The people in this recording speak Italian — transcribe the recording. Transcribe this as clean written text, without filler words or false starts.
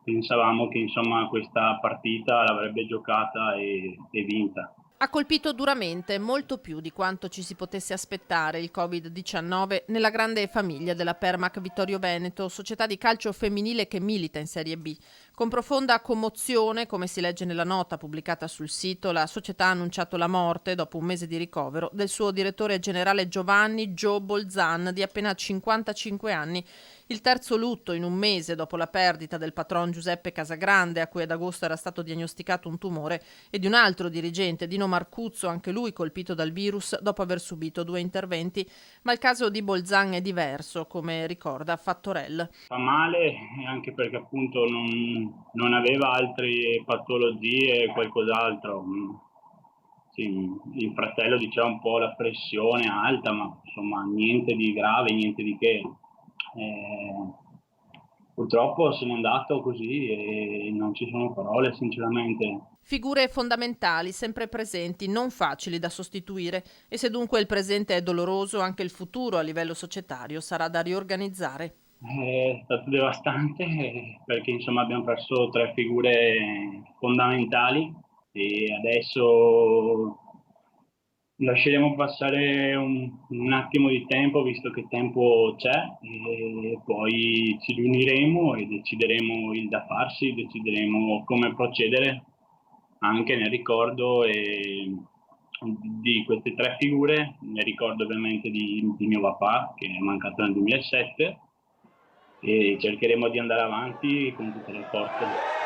pensavamo che insomma questa partita l'avrebbe giocata e vinta. Ha colpito duramente, molto più di quanto ci si potesse aspettare, il Covid-19 nella grande famiglia della Permac Vittorio Veneto, società di calcio femminile che milita in Serie B. Con profonda commozione, come si legge nella nota pubblicata sul sito, la società ha annunciato la morte, dopo un mese di ricovero, del suo direttore generale Giovanni Gio Bolzan, di appena 55 anni. Il terzo lutto in un mese dopo la perdita del patron Giuseppe Casagrande, a cui ad agosto era stato diagnosticato un tumore, e di un altro dirigente, Dino Marcuzzo, anche lui colpito dal virus dopo aver subito 2 interventi, ma il caso di Bolzan è diverso, come ricorda Fattorell. Fa male anche perché appunto non aveva altre patologie e qualcos'altro. Sì, il fratello diceva un po' la pressione alta, ma insomma niente di grave, niente di che. Purtroppo se n'è andato così e non ci sono parole, sinceramente. Figure fondamentali, sempre presenti, non facili da sostituire, e se dunque il presente è doloroso, anche il futuro a livello societario sarà da riorganizzare. È stato devastante perché insomma abbiamo perso tre figure fondamentali e adesso lasceremo passare un attimo di tempo, visto che tempo c'è, e poi ci riuniremo e decideremo il da farsi, decideremo come procedere anche nel ricordo di queste tre figure, nel ricordo ovviamente di mio papà che è mancato nel 2007 e cercheremo di andare avanti con tutte le forze.